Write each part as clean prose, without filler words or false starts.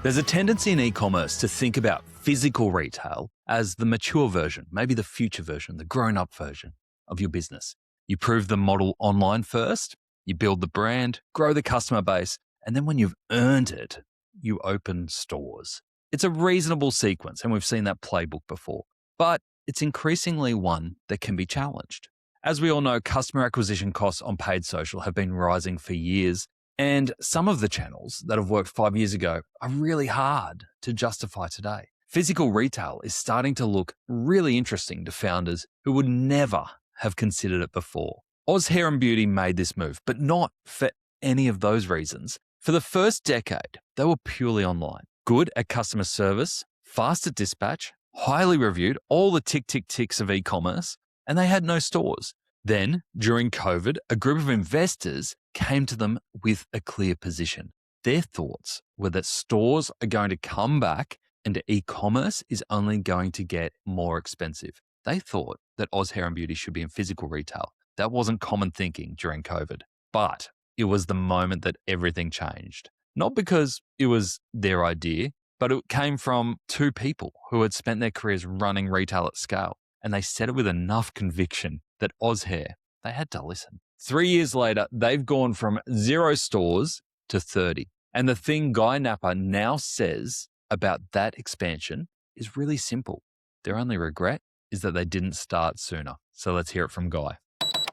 There's a tendency in e-commerce to think about physical retail as the mature version, maybe the future version, the grown-up version of your business. You prove the model online first, you build the brand, grow the customer base, and then when you've earned it, you open stores. It's a reasonable sequence, and we've seen that playbook before, but it's increasingly one that can be challenged. As we all know, customer acquisition costs on paid social have been rising for years, and some of the channels that have worked 5 years ago are really hard to justify today. Physical retail is starting to look really interesting to founders who would never have considered it before. Oz Hair and Beauty made this move, but not for any of those reasons. For the first decade, they were purely online, good at customer service, fast at dispatch, highly reviewed, all the ticks of e-commerce, and they had no stores. Then, during COVID, a group of investors came to them with a clear position. Their thoughts were that stores are going to come back and e-commerce is only going to get more expensive. They thought that Oz Hair and Beauty should be in physical retail. That wasn't common thinking during COVID, but it was the moment that everything changed. Not because it was their idea, but it came from two people who had spent their careers running retail at scale. And they said it with enough conviction that Oz Hair, they had to listen. 3 years later, they've gone from 0 stores to 30. And the thing Guy Nappa now says about that expansion is really simple. Their only regret is that they didn't start sooner. So let's hear it from Guy.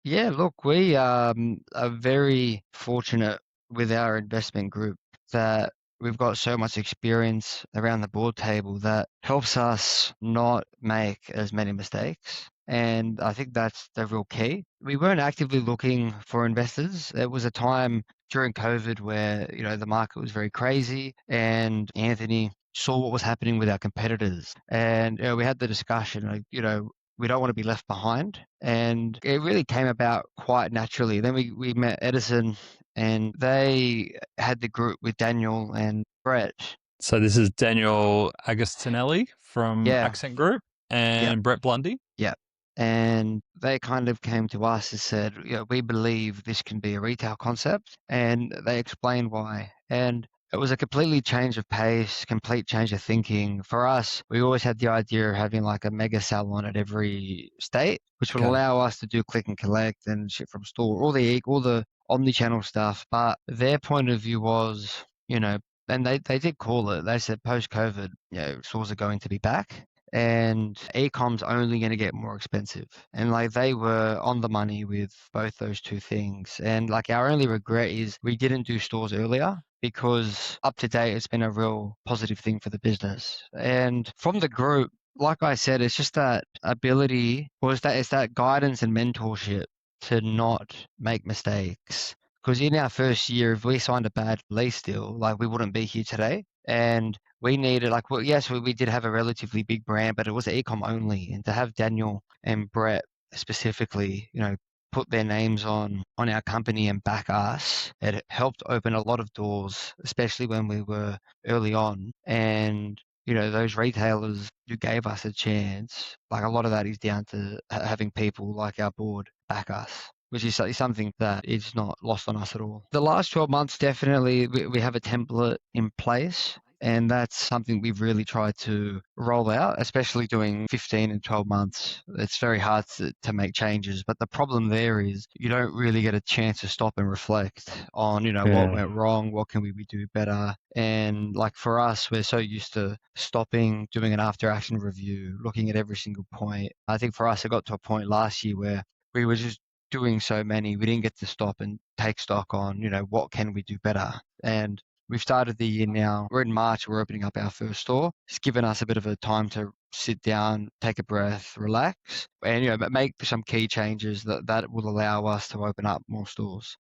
Yeah, look, we are very fortunate with our investment group that we've got so much experience around the board table that helps us not make as many mistakes. And I think that's the real key. We weren't actively looking for investors. It was a time during COVID where, the market was very crazy, and Anthony saw what was happening with our competitors. And we had the discussion, we don't want to be left behind. And it really came about quite naturally. Then we met Edison, and they had the group with Daniel and Brett. So this is Daniel Agostinelli from Accent Group and Brett Blundy. Yeah. And they kind of came to us and said, we believe this can be a retail concept. And they explained why. And it was a completely change of pace, complete change of thinking. For us, we always had the idea of having like a mega salon at every state, which would allow us to do click and collect and ship from store, all the omnichannel stuff. But their point of view was, and they did call it, they said post-COVID, stores are going to be back. And e-com's only going to get more expensive. And they were on the money with both those two things. And our only regret is we didn't do stores earlier, because up to date, it's been a real positive thing for the business. And from the group, like I said, it's just that ability, or it's that guidance and mentorship to not make mistakes. Because in our first year, if we signed a bad lease deal, we wouldn't be here today. And we needed, we did have a relatively big brand, but it was e-com only. And to have Daniel and Brett specifically, put their names on our company and back us, it helped open a lot of doors, especially when we were early on. And, those retailers who gave us a chance, a lot of that is down to having people like our board back us, which is something that is not lost on us at all. The last 12 months, definitely, we have a template in place. And that's something we've really tried to roll out, especially doing 15 and 12 months. It's very hard to make changes. But the problem there is you don't really get a chance to stop and reflect on, what went wrong, what can we do better. And for us, we're so used to stopping, doing an after action review, looking at every single point. I think for us, it got to a point last year where we were just doing so many, we didn't get to stop and take stock on, what can we do better. And we've started the year now. We're in March. We're opening up our first store. It's given us a bit of a time to sit down, take a breath, relax, and make some key changes that will allow us to open up more stores.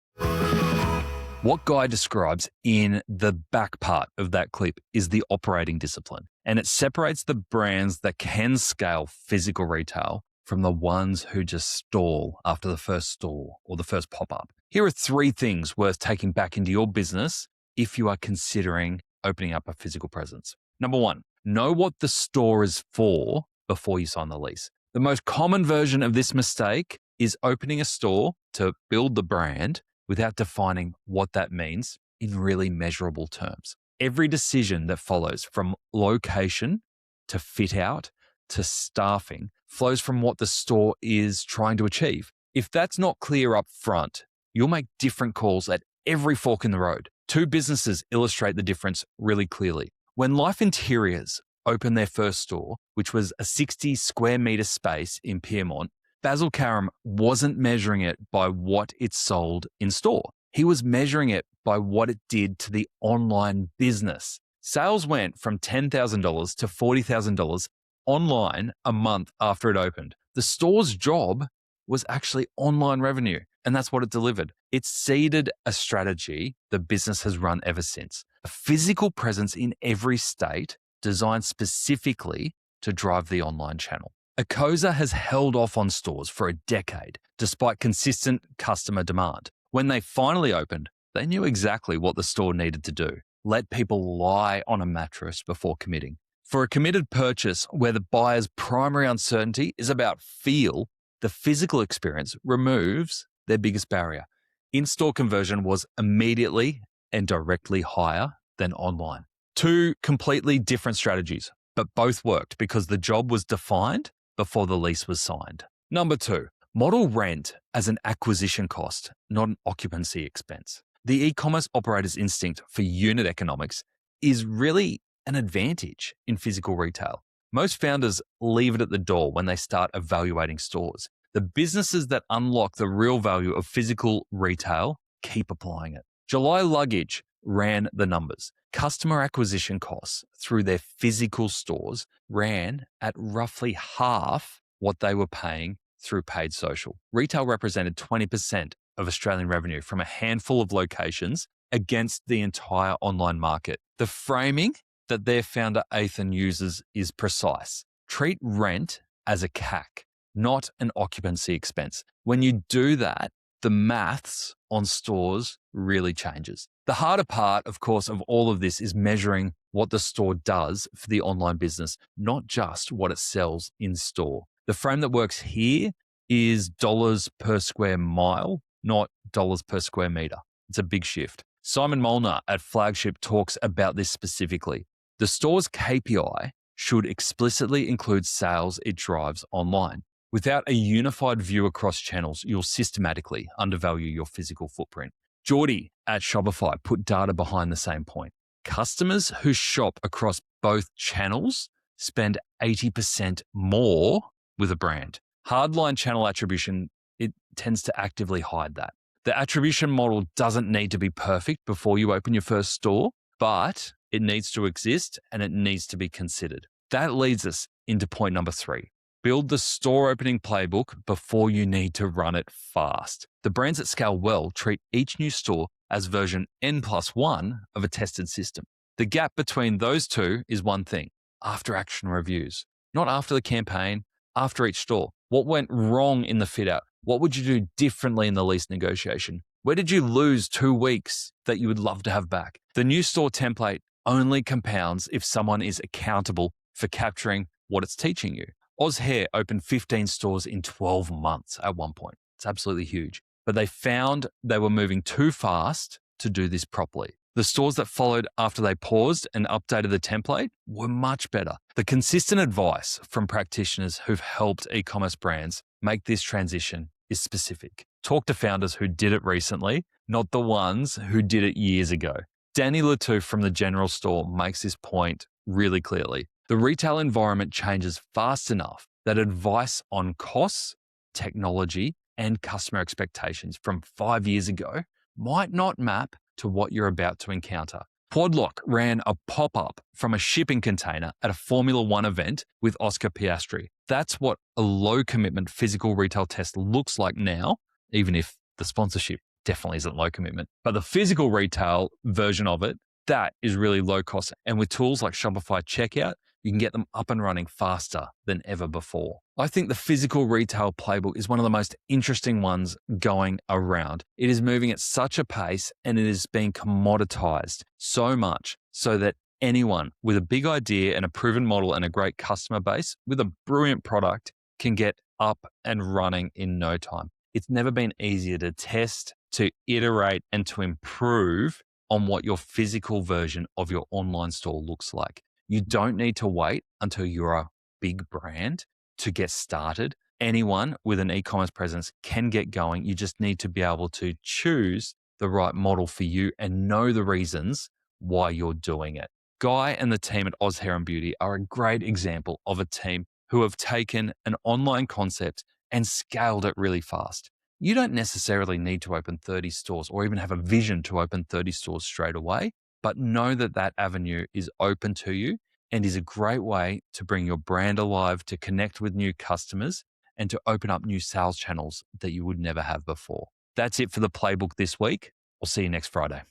What Guy describes in the back part of that clip is the operating discipline, and it separates the brands that can scale physical retail from the ones who just stall after the first store or the first pop-up. Here are 3 things worth taking back into your business if you are considering opening up a physical presence. Number 1, know what the store is for before you sign the lease. The most common version of this mistake is opening a store to build the brand without defining what that means in really measurable terms. Every decision that follows, from location to fit out to staffing, flows from what the store is trying to achieve. If that's not clear up front, you'll make different calls at every fork in the road. Two businesses illustrate the difference really clearly. When Life Interiors opened their first store, which was a 60 square meter space in Piermont, Basil Karam wasn't measuring it by what it sold in store. He was measuring it by what it did to the online business. Sales went from $10,000 to $40,000 online a month after it opened. The store's job was actually online revenue, and that's what it delivered. It seeded a strategy the business has run ever since. A physical presence in every state designed specifically to drive the online channel. Acosa has held off on stores for a decade, despite consistent customer demand. When they finally opened, they knew exactly what the store needed to do. Let people lie on a mattress before committing. For a committed purchase where the buyer's primary uncertainty is about feel, the physical experience removes their biggest barrier. In-store conversion was immediately and directly higher than online. Two completely different strategies, but both worked because the job was defined before the lease was signed. Number 2, model rent as an acquisition cost, not an occupancy expense. The e-commerce operator's instinct for unit economics is really an advantage in physical retail. Most founders leave it at the door when they start evaluating stores. The businesses that unlock the real value of physical retail keep applying it. July Luggage ran the numbers. Customer acquisition costs through their physical stores ran at roughly half what they were paying through paid social. Retail represented 20% of Australian revenue from a handful of locations against the entire online market. The framing that their founder Ethan uses is precise. Treat rent as a CAC, not an occupancy expense. When you do that, the maths on stores really changes. The harder part, of course, of all of this is measuring what the store does for the online business, not just what it sells in store. The frame that works here is dollars per square mile, not dollars per square meter. It's a big shift. Simon Molnar at Flagship talks about this specifically. The store's KPI should explicitly include sales it drives online. Without a unified view across channels, you'll systematically undervalue your physical footprint. Geordie at Shopify put data behind the same point. Customers who shop across both channels spend 80% more with a brand. Hardline channel attribution, it tends to actively hide that. The attribution model doesn't need to be perfect before you open your first store, but it needs to exist and it needs to be considered. That leads us into point number 3. Build the store opening playbook before you need to run it fast. The brands that scale well treat each new store as version N+1 of a tested system. The gap between those two is one thing: after action reviews. Not after the campaign, after each store. What went wrong in the fit out? What would you do differently in the lease negotiation? Where did you lose 2 weeks that you would love to have back? The new store template only compounds if someone is accountable for capturing what it's teaching you. Oz Hair opened 15 stores in 12 months at one point. It's absolutely huge. But they found they were moving too fast to do this properly. The stores that followed after they paused and updated the template were much better. The consistent advice from practitioners who've helped e-commerce brands make this transition is specific. Talk to founders who did it recently, not the ones who did it years ago. Danny Latouf from the General Store makes this point really clearly. The retail environment changes fast enough that advice on costs, technology, and customer expectations from 5 years ago might not map to what you're about to encounter. Quadlock ran a pop-up from a shipping container at a Formula One event with Oscar Piastri. That's what a low-commitment physical retail test looks like now, even if the sponsorship definitely isn't low commitment. But the physical retail version of it, that is really low cost. And with tools like Shopify Checkout, you can get them up and running faster than ever before. I think the physical retail playbook is one of the most interesting ones going around. It is moving at such a pace and it is being commoditized so much so that anyone with a big idea and a proven model and a great customer base with a brilliant product can get up and running in no time. It's never been easier to test, to iterate, and to improve on what your physical version of your online store looks like. You don't need to wait until you're a big brand to get started. Anyone with an e-commerce presence can get going. You just need to be able to choose the right model for you and know the reasons why you're doing it. Guy and the team at Oz Hair and Beauty are a great example of a team who have taken an online concept and scaled it really fast. You don't necessarily need to open 30 stores or even have a vision to open 30 stores straight away, but know that that avenue is open to you and is a great way to bring your brand alive, to connect with new customers, and to open up new sales channels that you would never have before. That's it for the playbook this week. We'll see you next Friday.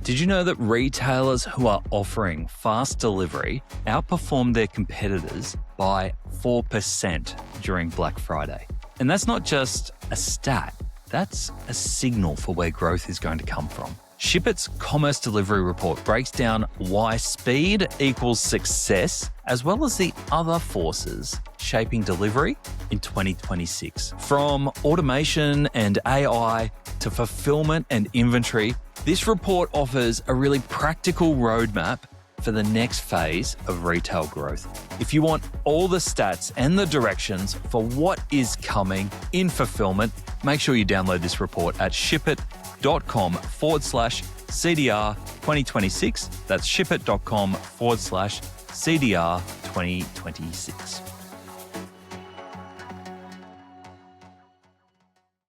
Did you know that retailers who are offering fast delivery outperformed their competitors by 4% during Black Friday? And that's not just a stat, that's a signal for where growth is going to come from. ShipIt's Commerce Delivery Report breaks down why speed equals success, as well as the other forces shaping delivery in 2026. From automation and AI to fulfillment and inventory, this report offers a really practical roadmap for the next phase of retail growth. If you want all the stats and the directions for what is coming in fulfillment, make sure you download this report at shipit.com/CDR 2026. That's shipit.com/CDR 2026.